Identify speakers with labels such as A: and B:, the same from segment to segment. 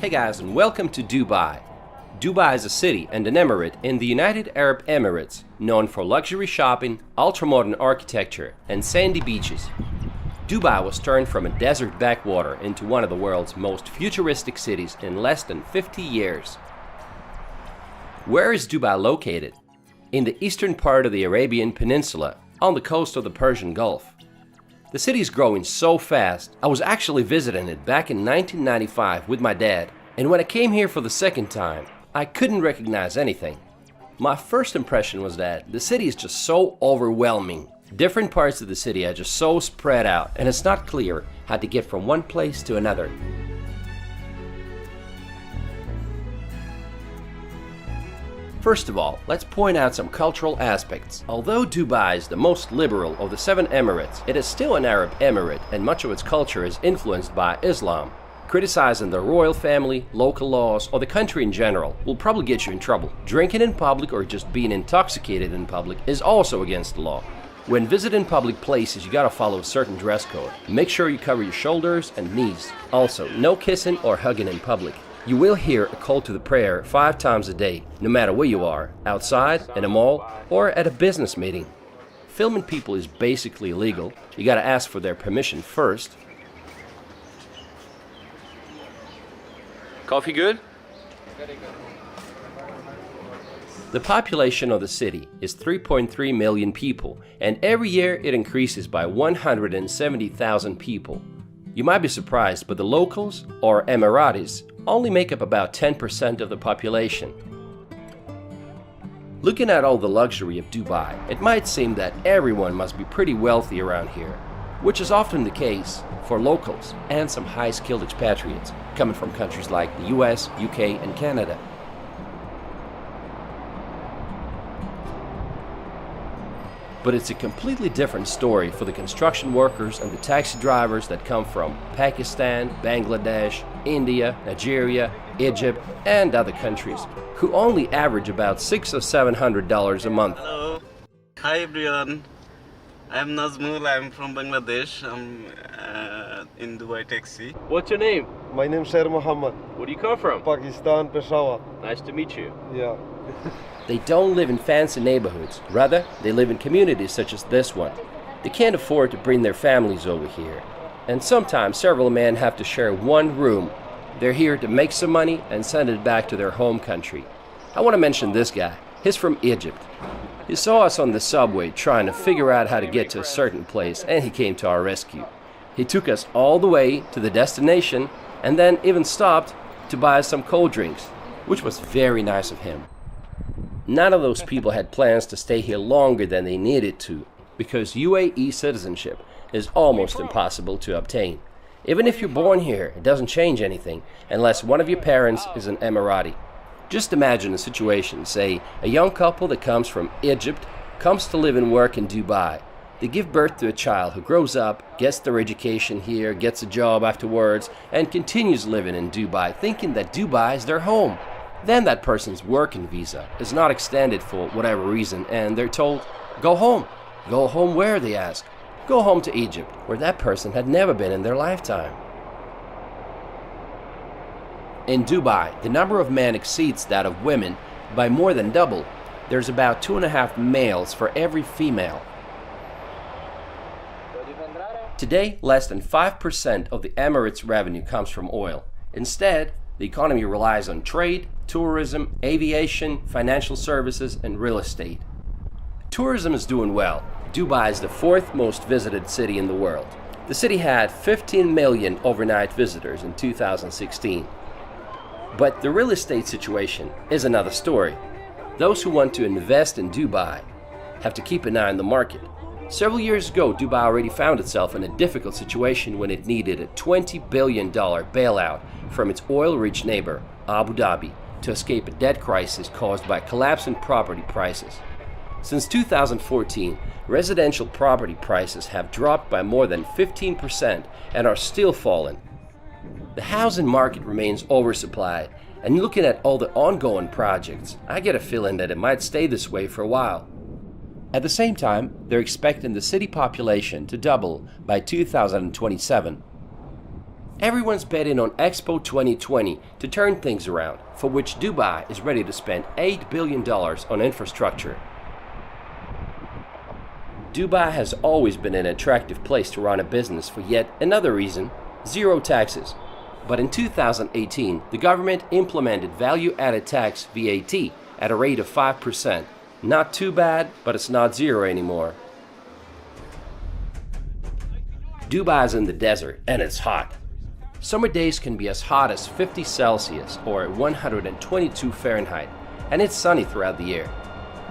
A: Hey guys, and welcome to Dubai. Dubai is a city and an emirate in the United Arab Emirates, known for luxury shopping, ultra-modern architecture, and sandy beaches. Dubai was turned from a desert backwater into one of the world's most futuristic cities in less than 50 years. Where is Dubai located? In the eastern part of the Arabian Peninsula, on the coast of the Persian Gulf. The city is growing so fast, I was actually visiting it back in 1995 with my dad, and when I came here for the second time, I couldn't recognize anything. My first impression was that the city is just so overwhelming. Different parts of the city are just so spread out, and it's not clear how to get from one place to another. First of all, let's point out some cultural aspects. Although Dubai is the most liberal of the 7 emirates, it is still an Arab emirate, and much of its culture is influenced by Islam. Criticizing the royal family, local laws, or the country in general will probably get you in trouble. Drinking in public or just being intoxicated in public is also against the law. When visiting public places, you gotta follow a certain dress code. Make sure you cover your shoulders and knees. Also, no kissing or hugging in public. You will hear a call to the prayer 5 times a day, no matter where you are, outside, in a mall, or at a business meeting. Filming people is basically illegal. You gotta ask for their permission first. Coffee good? Very good. The population of the city is 3.3 million people, and every year it increases by 170,000 people. You might be surprised, but the locals, or Emiratis, only make up about 10% of the population. Looking at all the luxury of Dubai, it might seem that everyone must be pretty wealthy around here, which is often the case for locals and some high-skilled expatriates coming from countries like the US, UK, and Canada. But it's a completely different story for the construction workers and the taxi drivers that come from Pakistan, Bangladesh, India, Nigeria, Egypt, and other countries, who only average about $600 or $700 a month.
B: Hello. Hi everyone. I'm Nazmul. I'm from Bangladesh. I'm in Dubai taxi.
A: What's your name?
C: My name is Sherif Muhammad.
A: Where do you come from?
C: Pakistan, Peshawar.
A: Nice to meet you.
C: Yeah.
A: They don't live in fancy neighborhoods. Rather, they live in communities such as this one. They can't afford to bring their families over here. And sometimes several men have to share one room. They're here to make some money and send it back to their home country. I want to mention this guy. He's from Egypt. He saw us on the subway trying to figure out how to get to a certain place, and he came to our rescue. He took us all the way to the destination and then even stopped to buy us some cold drinks, which was very nice of him. None of those people had plans to stay here longer than they needed to, because UAE citizenship is almost impossible to obtain. Even if you're born here, it doesn't change anything unless one of your parents is an Emirati. Just imagine a situation, say a young couple that comes from Egypt comes to live and work in Dubai. They give birth to a child who grows up, gets their education here, gets a job afterwards, and continues living in Dubai, thinking that Dubai is their home. Then that person's working visa is not extended for whatever reason, and they're told, go home. Go home where, they ask. Go home to Egypt, where that person had never been in their lifetime. In Dubai, the number of men exceeds that of women by more than double. There's about 2.5 males for every female. Today, less than 5% of the Emirates' revenue comes from oil. Instead, the economy relies on trade, tourism, aviation, financial services, and real estate. Tourism is doing well. Dubai is the 4th most visited city in the world. The city had 15 million overnight visitors in 2016. But the real estate situation is another story. Those who want to invest in Dubai have to keep an eye on the market. Several years ago, Dubai already found itself in a difficult situation when it needed a $20 billion bailout from its oil-rich neighbor, Abu Dhabi, to escape a debt crisis caused by collapsing property prices. Since 2014, residential property prices have dropped by more than 15% and are still falling. The housing market remains oversupplied, and looking at all the ongoing projects, I get a feeling that it might stay this way for a while. At the same time, they're expecting the city population to double by 2027. Everyone's betting on Expo 2020 to turn things around, for which Dubai is ready to spend $8 billion on infrastructure. Dubai has always been an attractive place to run a business for yet another reason: zero taxes. But in 2018, the government implemented value-added tax VAT at a rate of 5%. Not too bad, but it's not zero anymore. Dubai is in the desert and it's hot. Summer days can be as hot as 50 Celsius or 122 Fahrenheit, and it's sunny throughout the year.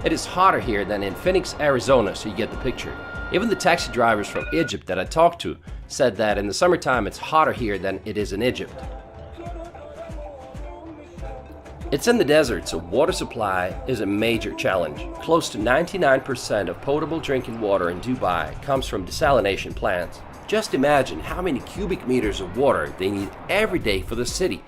A: It is hotter here than in Phoenix, Arizona, so you get the picture. Even the taxi drivers from Egypt that I talked to said that in the summertime it's hotter here than it is in Egypt. It's in the desert, so water supply is a major challenge. Close to 99% of potable drinking water in Dubai comes from desalination plants. Just imagine how many cubic meters of water they need every day for the city.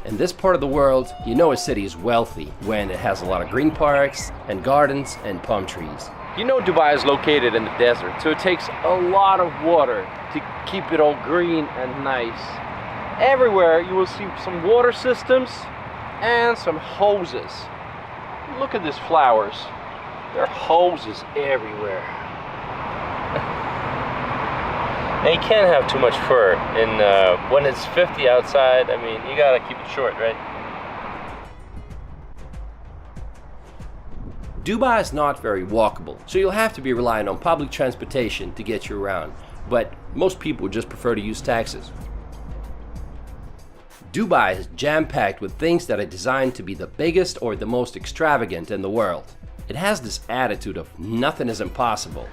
A: In this part of the world, you know a city is wealthy when it has a lot of green parks and gardens and palm trees. You know Dubai is located in the desert, so it takes a lot of water to keep it all green and nice. Everywhere you will see some water systems and some hoses. Look at these flowers. There are hoses everywhere. And you can't have too much fur. And when it's 50 outside, I mean, you gotta keep it short, right? Dubai is not very walkable, so you'll have to be relying on public transportation to get you around. But most people just prefer to use taxis. Dubai is jam-packed with things that are designed to be the biggest or the most extravagant in the world. It has this attitude of nothing is impossible.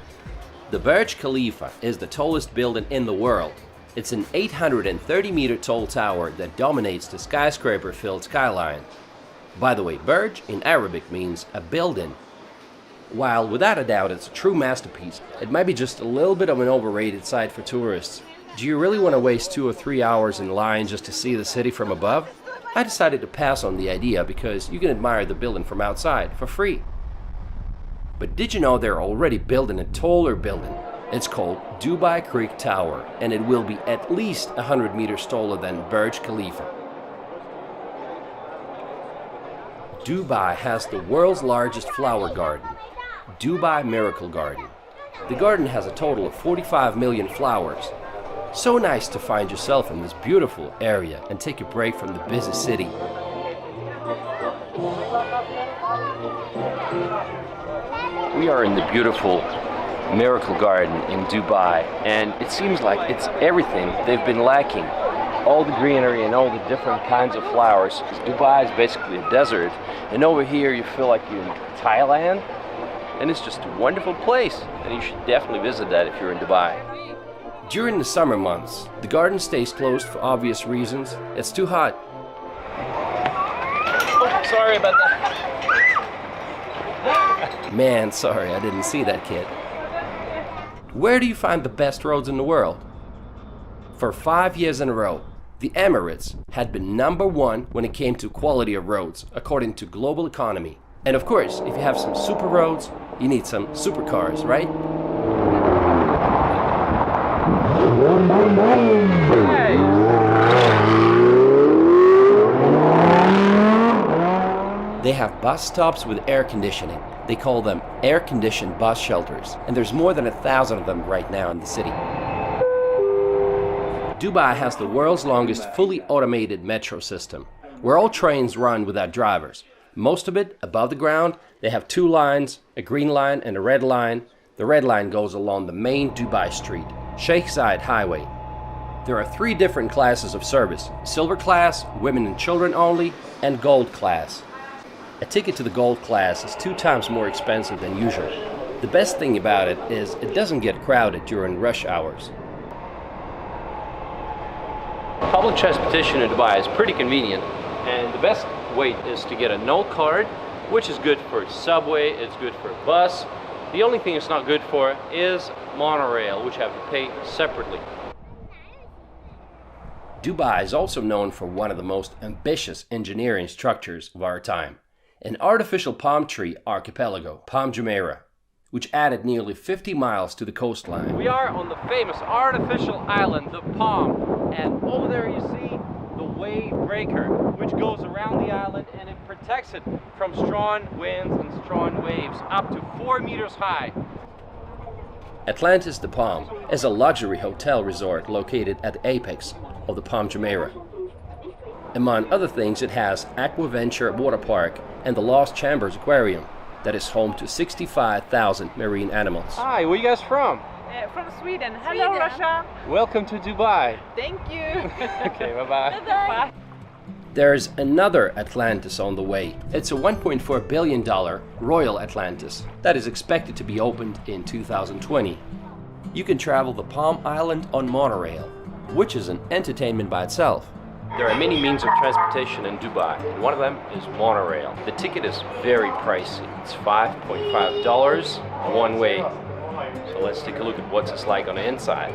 A: The Burj Khalifa is the tallest building in the world. It's an 830-meter tall tower that dominates the skyscraper-filled skyline. By the way, Burj in Arabic means a building. While without a doubt it's a true masterpiece, it might be just a little bit of an overrated site for tourists. Do you really want to waste 2 or 3 hours in line just to see the city from above? I decided to pass on the idea because you can admire the building from outside for free. But did you know they're already building a taller building? It's called Dubai Creek Tower, and it will be at least 100 meters taller than Burj Khalifa. Dubai has the world's largest flower garden, Dubai Miracle Garden. The garden has a total of 45 million flowers. So nice to find yourself in this beautiful area and take a break from the busy city. We are in the beautiful Miracle Garden in Dubai, and it seems like it's everything they've been lacking. All the greenery and all the different kinds of flowers. Dubai is basically a desert, and over here you feel like you're in Thailand, and it's just a wonderful place, and you should definitely visit that if you're in Dubai. During the summer months, the garden stays closed for obvious reasons. It's too hot. Oh, sorry about that. Man, sorry, I didn't see that, kid. Where do you find the best roads in the world? For 5 years in a row, the Emirates had been #1 when it came to quality of roads, according to Global Economy. And of course, if you have some super roads, you need some supercars, right? They have bus stops with air conditioning. They call them air-conditioned bus shelters, and there's more than 1,000 of them right now in the city. Dubai has the world's longest fully automated metro system, where all trains run without drivers. Most of it above the ground. They have 2 lines, a green line and a red line. The red line goes along the main Dubai street, Sheikh Zayed Highway. There are 3 different classes of service: silver class, women and children only, and gold class. A ticket to the gold class is 2 times more expensive than usual. The best thing about it is it doesn't get crowded during rush hours. Public transportation in Dubai is pretty convenient, and the best way is to get a note card, which is good for subway, it's good for bus. The only thing it's not good for is monorail, which you have to pay separately. Dubai is also known for one of the most ambitious engineering structures of our time: an artificial palm tree archipelago, Palm Jumeirah, which added nearly 50 miles to the coastline. We are on the famous artificial island, the Palm.
D: And over there you see the wave breaker, which goes around the island and it protects it from strong winds and strong waves up to 4 meters high.
A: Atlantis de Palm is a luxury hotel resort located at the apex of the Palm Jumeirah. Among other things, it has Aquaventure Water Park and the Lost Chambers Aquarium that is home to 65,000 marine animals.
D: Hi, where you guys from?
E: From Sweden. Hello, Russia.
D: Welcome to Dubai.
E: Thank you.
D: Okay, bye-bye.
E: Bye.
A: There's another Atlantis on the way. It's a $1.4 billion Royal Atlantis that is expected to be opened in 2020. You can travel the Palm Island on monorail, which is an entertainment by itself. There are many means of transportation in Dubai, and one of them is monorail. The ticket is very pricey. It's $5.5 one way. So let's take a look at what it's like on the inside.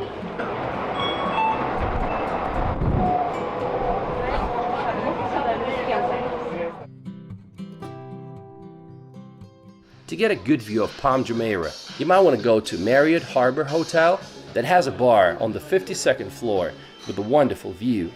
A: To get a good view of Palm Jumeirah, you might want to go to Marriott Harbor Hotel that has a bar on the 52nd floor with a wonderful view.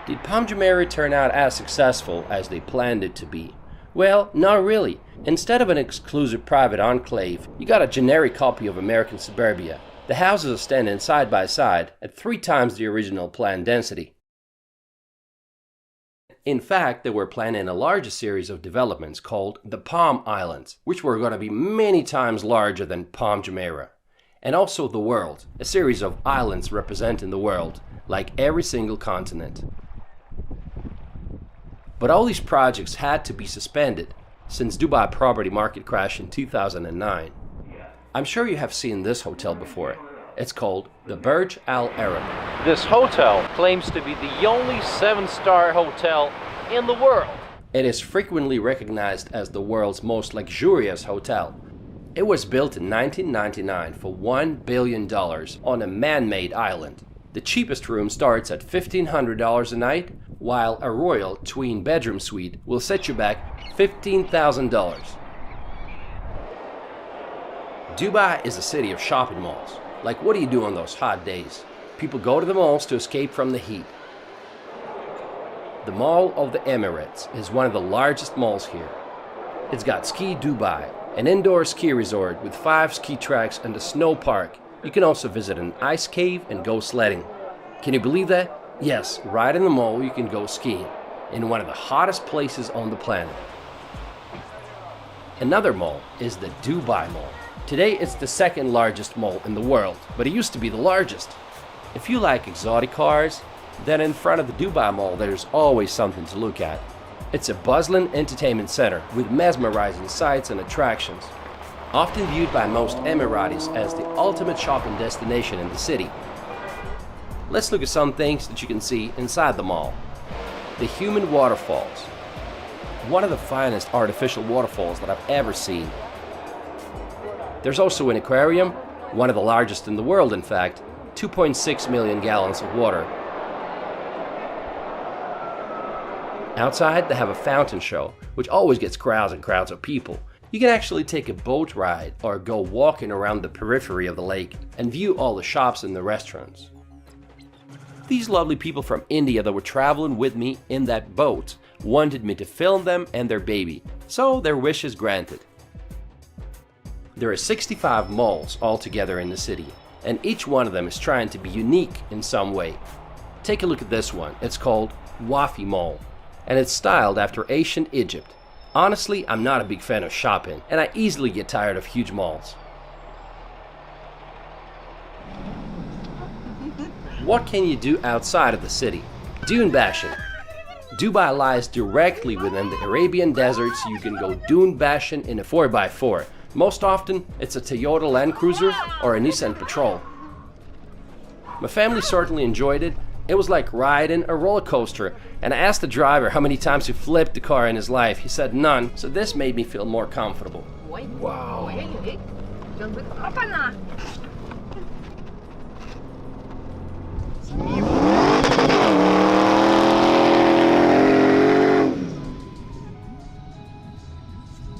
A: Did Palm Jumeirah turn out as successful as they planned it to be? Well, not really. Instead of an exclusive private enclave, you got a generic copy of American suburbia. The houses are standing side by side at 3 times the original planned density. In fact, they were planning a larger series of developments called the Palm Islands, which were going to be many times larger than Palm Jumeirah. And also the world, a series of islands representing the world, like every single continent. But all these projects had to be suspended since Dubai property market crashed in 2009. I'm sure you have seen this hotel before. It's called the Burj Al Arab.
D: This hotel claims to be the only 7-star hotel in the world.
A: It is frequently recognized as the world's most luxurious hotel. It was built in 1999 for $1 billion on a man-made island. The cheapest room starts at $1,500 a night, while a royal twin bedroom suite will set you back $15,000. Dubai is a city of shopping malls. Like, what do you do on those hot days? People go to the malls to escape from the heat. The Mall of the Emirates is one of the largest malls here. It's got Ski Dubai, an indoor ski resort with 5 ski tracks and a snow park. You can also visit an ice cave and go sledding. Can you believe that? Yes, right in the mall you can go skiing, in one of the hottest places on the planet. Another mall is the Dubai Mall. Today it's the 2nd largest mall in the world, but it used to be the largest. If you like exotic cars, then in front of the Dubai Mall there's always something to look at. It's a bustling entertainment center with mesmerizing sights and attractions, often viewed by most Emiratis as the ultimate shopping destination in the city. Let's look at some things that you can see inside the mall. The Human Waterfalls. One of the finest artificial waterfalls that I've ever seen. There's also an aquarium, one of the largest in the world in fact, 2.6 million gallons of water. Outside they have a fountain show, which always gets crowds and crowds of people. You can actually take a boat ride or go walking around the periphery of the lake and view all the shops and the restaurants. These lovely people from India that were traveling with me in that boat wanted me to film them and their baby, so their wish is granted. There are 65 malls altogether in the city, and each one of them is trying to be unique in some way. Take a look at this one. It's called Wafi Mall, and it's styled after ancient Egypt. Honestly, I'm not a big fan of shopping, and I easily get tired of huge malls. What can you do outside of the city? Dune bashing. Dubai lies directly within the Arabian desert, so you can go dune bashing in a 4x4. Most often, it's a Toyota Land Cruiser or a Nissan Patrol. My family certainly enjoyed it. It was like riding a roller coaster, and I asked the driver how many times he flipped the car in his life. He said none, so this made me feel more comfortable. Wow.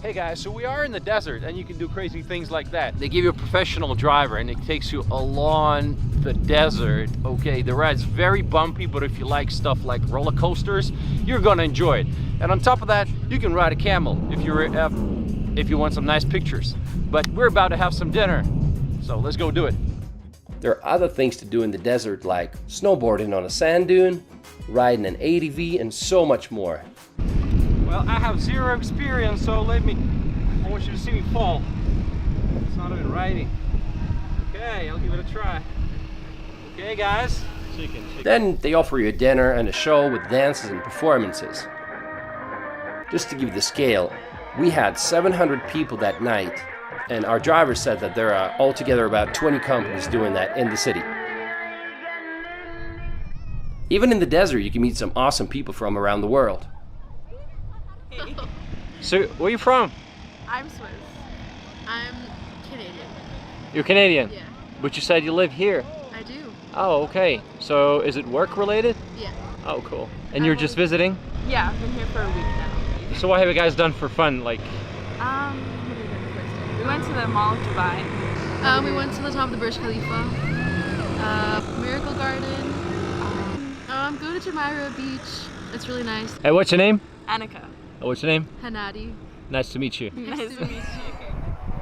D: Hey Okay guys, so we are in the desert and you can do crazy things like that. They give you a professional driver and it takes you along the desert. Okay, the ride's very bumpy, but if you like stuff like roller coasters, you're gonna enjoy it. And on top of that, you can ride a camel if you want some nice pictures. But we're about to have some dinner, so let's go do it.
A: There are other things to do in the desert like snowboarding on a sand dune, riding an ATV, and so much more.
D: Well, I have zero experience, so I want you to see me fall. It's not even riding. Okay, I'll give it a try. Okay, guys. Chicken.
A: Then they offer you a dinner and a show with dances and performances. Just to give you the scale, we had 700 people that night, and our driver said that there are altogether about 20 companies doing that in the city. Even in the desert, you can meet some awesome people from around the world.
D: So, where are you from?
F: I'm Swiss. I'm Canadian.
D: You're Canadian?
F: Yeah.
D: But you said you live here.
F: I do.
D: Oh, okay. So, is it work related?
F: Yeah.
D: Oh, cool. And you're just visiting?
F: Yeah, I've been here for a week now.
D: So what have you guys done for fun? Like,
F: What did we do the first day? We went to the Mall of Dubai. We went to the top of the Burj Khalifa. Miracle Garden. Go to Jumeirah Beach. It's really nice.
D: hey, what's your name?
F: Annika.
D: Oh, what's your name?
F: Hanadi.
D: Nice to meet you.
F: Nice to meet you.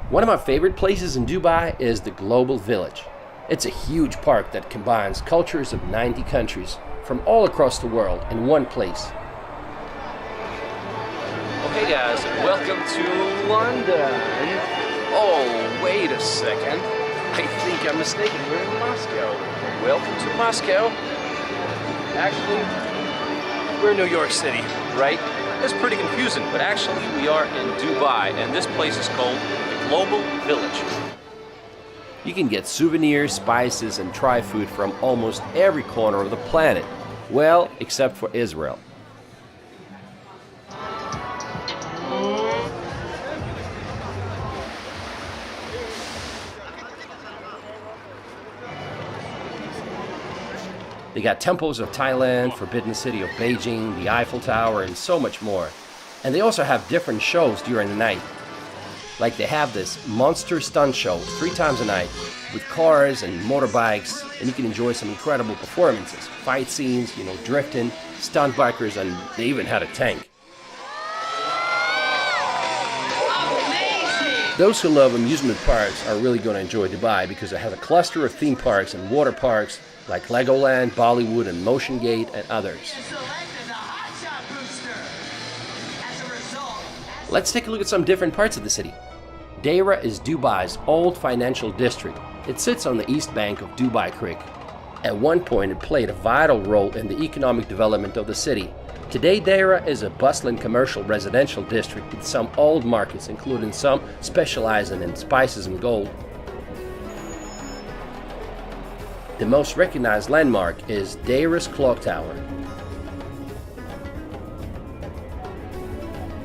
A: One of my favorite places in Dubai is the Global Village. It's a huge park that combines cultures of 90 countries from all across the world in one place.
D: Okay guys, welcome to London. Oh, wait a second. I think I'm mistaken. We're in Moscow. Welcome to Moscow. Actually, we're in New York City, right? It's pretty confusing, but actually we are in Dubai, and this place is called the Global Village.
A: You can get souvenirs, spices, and try food from almost every corner of the planet. Well, except for Israel. They got temples of Thailand, Forbidden City of Beijing, the Eiffel Tower, and so much more. And they also have different shows during the night. Like they have this monster stunt show 3 times a night with cars and motorbikes, and you can enjoy some incredible performances, fight scenes, drifting, stunt bikers, and they even had a tank. Those who love amusement parks are really going to enjoy Dubai because it has a cluster of theme parks and water parks like Legoland, Bollywood, and Motion Gate, and others. Let's take a look at some different parts of the city. Deira is Dubai's old financial district. It sits on the east bank of Dubai Creek. At one point, it played a vital role in the economic development of the city. Today, Deira is a bustling commercial residential district with some old markets, including some specializing in spices and gold. The most recognized landmark is Deira's Clock Tower.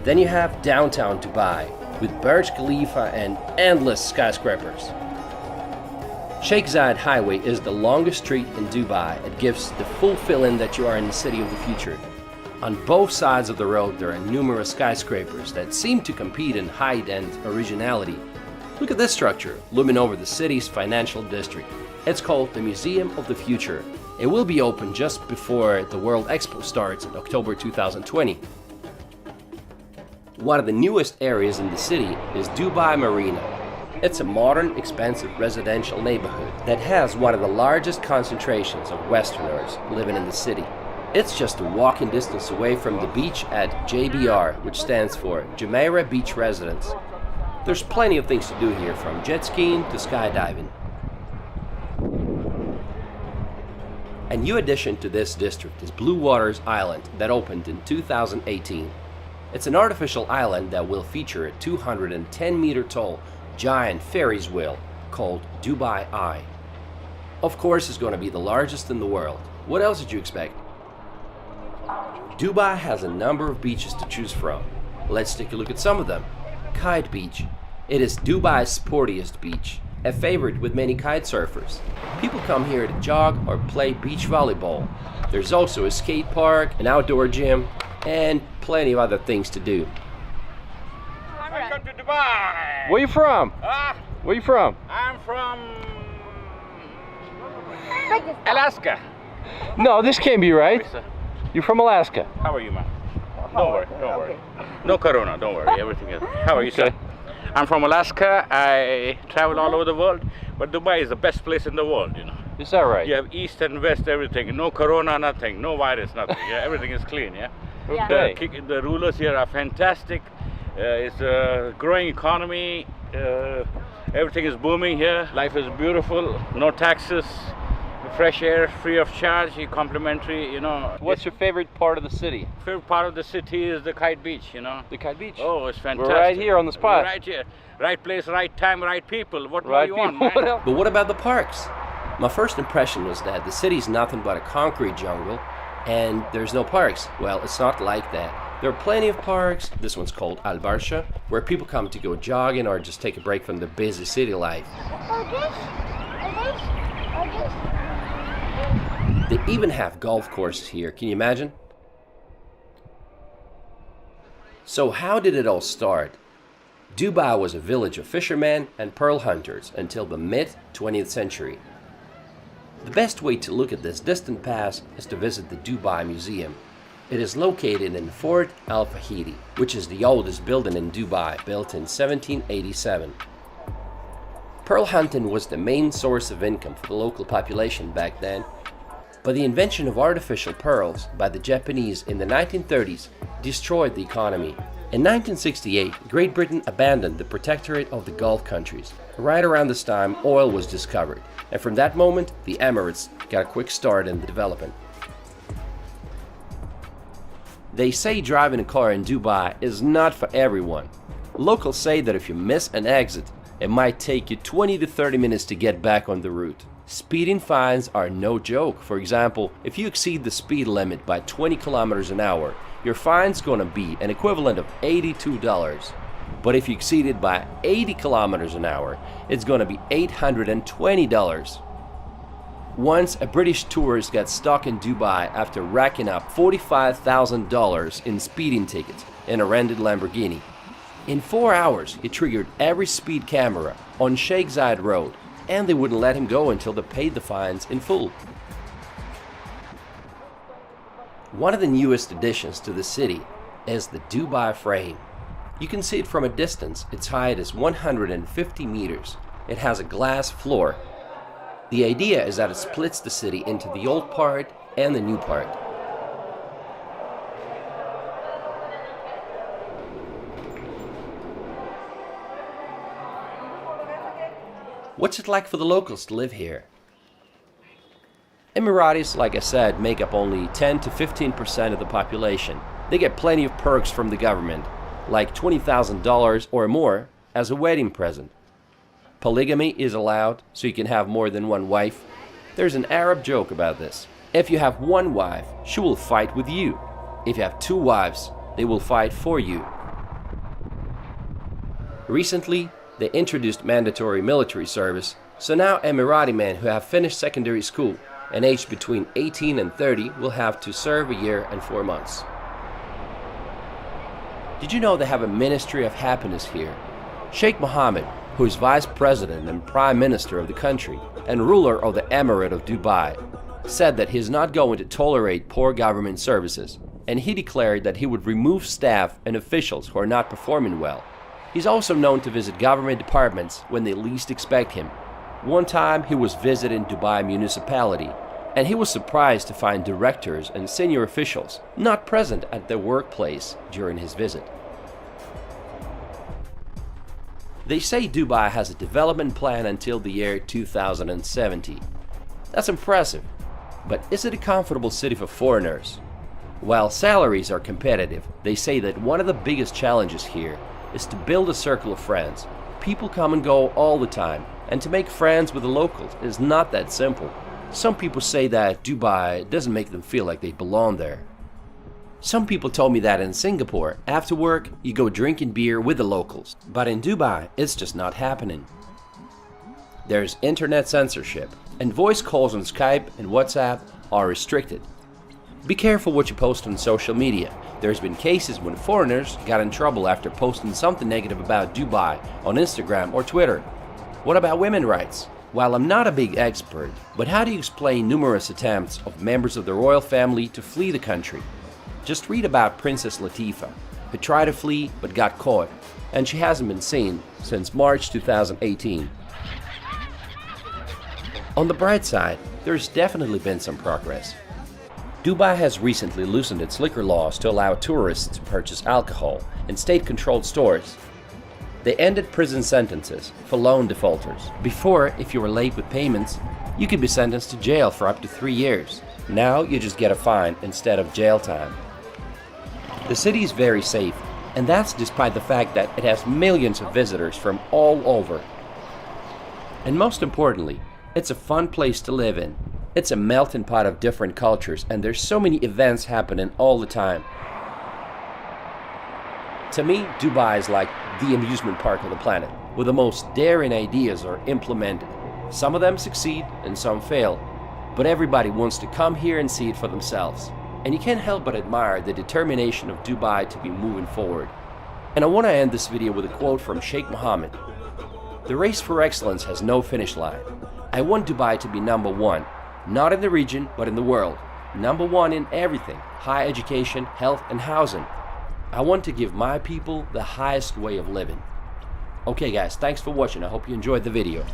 A: Then you have downtown Dubai with Burj Khalifa and endless skyscrapers. Sheikh Zayed Highway is the longest street in Dubai. It gives the full feeling that you are in the city of the future. On both sides of the road there are numerous skyscrapers that seem to compete in height and originality. Look at this structure looming over the city's financial district. It's called the Museum of the Future. It will be open just before the World Expo starts in October 2020. One of the newest areas in the city is Dubai Marina. It's a modern, expensive residential neighborhood that has one of the largest concentrations of Westerners living in the city. It's just a walking distance away from the beach at JBR, which stands for Jumeirah Beach Residence. There's plenty of things to do here, from jet skiing to skydiving. A new addition to this district is Blue Waters Island that opened in 2018. It's an artificial island that will feature a 210-meter tall giant Ferry's wheel called Dubai Eye. Of course, it's going to be the largest in the world. What else did you expect? Dubai has a number of beaches to choose from. Let's take a look at some of them. Kite Beach. It is Dubai's sportiest beach, a favorite with many kite surfers. People come here to jog or play beach volleyball. There's also a skate park, an outdoor gym, and plenty of other things to do.
G: Dubai.
D: Where you from?
G: Ah,
D: Where you from?
G: I'm from Alaska.
D: No, this can't be right. You're from Alaska.
G: How are you, man? Don't worry, don't worry. No corona, don't worry. Everything is. How are you, sir? I'm from Alaska. I travel all over the world, but Dubai is the best place in the world, you know.
D: Is that right?
G: You have east and west, everything. No corona, nothing. No virus, nothing. Yeah, everything is clean, yeah?
D: Okay.
G: The rulers here are fantastic. It's a growing economy. Everything is booming here. Life is beautiful. No taxes. Fresh air, free of charge, complimentary, you know.
D: What's your favorite part of the city?
G: Favorite part of the city is the Kite Beach, you know.
D: The Kite Beach?
G: Oh, it's fantastic.
D: We're right here on the spot.
G: Right here. Right place, right time, right people. What more you want, man?
A: But what about the parks? My first impression was that the city's nothing but a concrete jungle and there's no parks. Well, it's not like that. There are plenty of parks. This one's called Al Barsha, where people come to go jogging or just take a break from the busy city life. They even have golf courses here, can you imagine? So how did it all start? Dubai was a village of fishermen and pearl hunters until the mid-20th century. The best way to look at this distant past is to visit the Dubai Museum. It is located in Fort Al Fahidi, which is the oldest building in Dubai, built in 1787. Pearl hunting was the main source of income for the local population back then, but the invention of artificial pearls by the Japanese in the 1930s destroyed the economy. In 1968, Great Britain abandoned the protectorate of the Gulf countries. Right around this time, oil was discovered, and from that moment, the Emirates got a quick start in the development. They say driving a car in Dubai is not for everyone. Locals say that if you miss an exit, it might take you 20 to 30 minutes to get back on the route. Speeding fines are no joke. For example, if you exceed the speed limit by 20 kilometers an hour, your fine's going to be an equivalent of $82. But if you exceed it by 80 kilometers an hour, it's going to be $820. Once, a British tourist got stuck in Dubai after racking up $45,000 in speeding tickets in a rented Lamborghini. In 4 hours, he triggered every speed camera on Sheikh Zayed Road, and they wouldn't let him go until they paid the fines in full. One of the newest additions to the city is the Dubai Frame. You can see it from a distance. Its height is 150 meters. It has a glass floor. The idea is that it splits the city into the old part and the new part. What's it like for the locals to live here? Emiratis, like I said, make up only 10 to 15% of the population. They get plenty of perks from the government, like $20,000 or more as a wedding present. Polygamy is allowed, so you can have more than one wife. There's an Arab joke about this. If you have one wife, she will fight with you. If you have two wives, they will fight for you. Recently, they introduced mandatory military service, so now Emirati men who have finished secondary school and aged between 18 and 30 will have to serve a year and 4 months. Did you know they have a Ministry of Happiness here? Sheikh Mohammed, who is Vice President and Prime Minister of the country and ruler of the Emirate of Dubai, said that he is not going to tolerate poor government services, and he declared that he would remove staff and officials who are not performing well. He's also known to visit government departments when they least expect him. One time he was visiting Dubai municipality, and he was surprised to find directors and senior officials not present at their workplace during his visit. They say Dubai has a development plan until the year 2070. That's impressive, but is it a comfortable city for foreigners? While salaries are competitive, they say that one of the biggest challenges here is to build a circle of friends. People come and go all the time, and to make friends with the locals is not that simple. Some people say that Dubai doesn't make them feel like they belong there. Some people told me that in Singapore, after work, you go drinking beer with the locals. But in Dubai, it's just not happening. There's internet censorship, and voice calls on Skype and WhatsApp are restricted. Be careful what you post on social media. There's been cases when foreigners got in trouble after posting something negative about Dubai on Instagram or Twitter. What about women's rights? While I'm not a big expert, but how do you explain numerous attempts of members of the royal family to flee the country? Just read about Princess Latifah, who tried to flee but got caught, and she hasn't been seen since March 2018. On the bright side, there's definitely been some progress. Dubai has recently loosened its liquor laws to allow tourists to purchase alcohol in state-controlled stores. They ended prison sentences for loan defaulters. Before, if you were late with payments, you could be sentenced to jail for up to 3 years. Now you just get a fine instead of jail time. The city is very safe, and that's despite the fact that it has millions of visitors from all over. And most importantly, it's a fun place to live in. It's a melting pot of different cultures, and there's so many events happening all the time. To me, Dubai is like the amusement park of the planet, where the most daring ideas are implemented. Some of them succeed and some fail, but everybody wants to come here and see it for themselves. And you can't help but admire the determination of Dubai to be moving forward. And I want to end this video with a quote from Sheikh Mohammed. "The race for excellence has no finish line. I want Dubai to be number one, not in the region, but in the world. Number one in everything, high education, health, and housing. I want to give my people the highest way of living." Okay guys, thanks for watching. I hope you enjoyed the video.